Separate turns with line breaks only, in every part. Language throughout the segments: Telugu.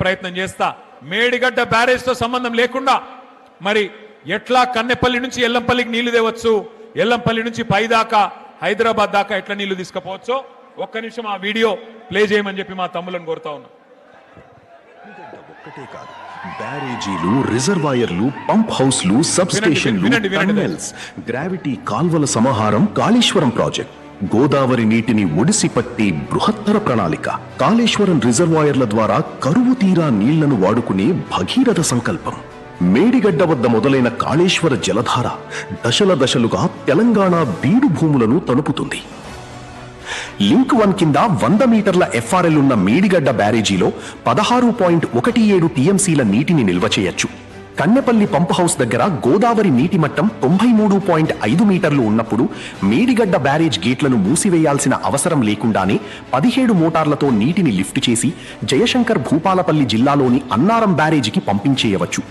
ప్రయత్నం చేస్తా. మేడిగడ్డ బ్యారేజ్ తో సంబంధం లేకుండా మరి ఎట్లా కన్నెపల్లి నుంచి ఎల్లంపల్లికి నీళ్లు తేవచ్చు, ఎల్లంపల్లి నుంచి పై దాకా హైదరాబాద్ దాకా ఎట్లా నీళ్లు తీసుకుపోవచ్చో ఒక్క నిమిషం ఆ వీడియో ప్లే చేయమని చెప్పి మా తమ్ములను కోరుతా ఉన్నా.
ఒక్కటే కాదు, బ్యారేజీలు, రిజర్వాయర్లు, పంప్ హౌస్లు, సబ్ స్టేషన్లు, టన్నెల్స్, గ్రావిటీ కాల్వల సమాహారం కాళేశ్వరం ప్రాజెక్ట్. గోదావరి నీటిని ఒడిసి పట్టి బృహత్తర ప్రణాళిక. కాళేశ్వరం రిజర్వాయర్ల ద్వారా కరువు తీరా నీళ్లను వాడుకునే భగీరథ సంకల్పం. మేడిగడ్డ వద్ద మొదలైన కాళేశ్వర జలధార దశల దశలుగా తెలంగాణ బీడు భూములను తణుపుతుంది. లింక్ 1 కింద 100 మీటర్ల ఎఫ్ఆర్ఎల్ ఉన్న మేడిగడ్డ బ్యారేజీలో 16.17 టీఎంసీల నీటిని నిల్వ చేయొచ్చు. కన్నెపల్లి పంప్ హౌస్ దగ్గర గోదావరి నీటి మట్టం 93.5 మీటర్లు ఉన్నప్పుడు మేడిగడ్డ బ్యారేజ్ గేట్లను మూసివేయాల్సిన అవసరం లేకుండానే 17 మోటార్లతో నీటిని లిఫ్ట్ చేసి జయశంకర్ భూపాలపల్లి జిల్లాలోని అన్నారం బ్యారేజీకి పంపించేయవచ్చు.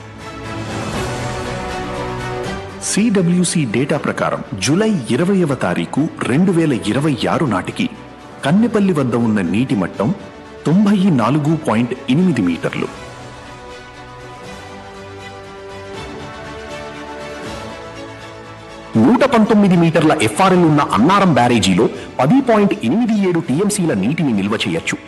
సిడబ్ల్యూసి డేటా ప్రకారం జూలై 20వ తారీఖు 2026 నాటికి కన్నెపల్లి వద్ద ఉన్న నీటి మట్టం 94.8 మీటర్లు. నూట 19 మీటర్ల ఎఫ్ఆర్ఎల్ ఉన్న అన్నారం బ్యారేజీలో 10.87 టీఎంసీల నీటిని నిల్వ చేయొచ్చు.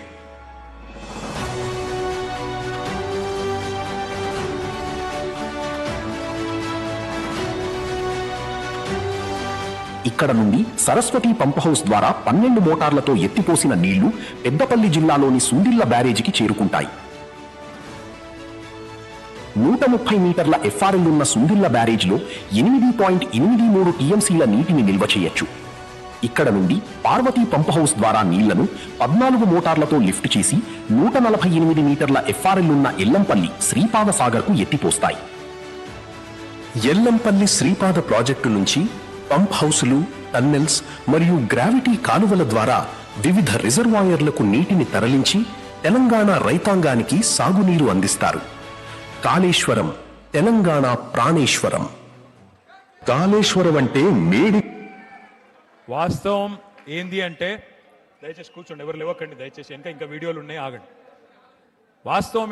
ఇక్కడ నుండి సరస్వతి పంప్ హౌస్ ద్వారా 12 మోటార్లతో ఎత్తిపోసిన నీళ్లు పెద్దపల్లి జిల్లాలోని సుందిళ్ల బ్యారేజీకి చేరుకుంటాయి. 130 మీటర్ల ఎఫ్ఆర్ఎల్ ఉన్న సుందిళ్ల బ్యారేజీలో 8.83 టీఎంసీల నీటిని నిల్వ చేయొచ్చు. ఇక్కడ నుండి పార్వతీ పంప్ హౌస్ ద్వారా నీళ్లను 14 మోటార్లతో లిఫ్ట్ చేసి 148 మీటర్ల ఎఫ్ఆర్ఎల్ ఉన్న ఎల్లంపల్లి శ్రీపాద సాగర్కు ఎత్తిపోస్తాయి. ఎల్లంపల్లి శ్రీపాద ప్రాజెక్టు నుంచి పంప్ హౌసులు, టన్నెల్స్ మరియు గ్రావిటీ కాలువల ద్వారా వివిధ రిజర్వాయర్లకు నీటిని తరలించి తెలంగాణ రైతాంగానికి సాగునీరు అందిస్తారు. కాళేశ్వరం తెలంగాణ ప్రాణేశ్వరం. కాళేశ్వరం అంటే మేడి.
వాస్తవం ఏంది అంటే, దయచేసి కూర్చోండి, ఎవరు లేవకండి దయచేసి, ఇంకా వీడియోలు ఉన్నాయి, ఆగండి. వాస్తవం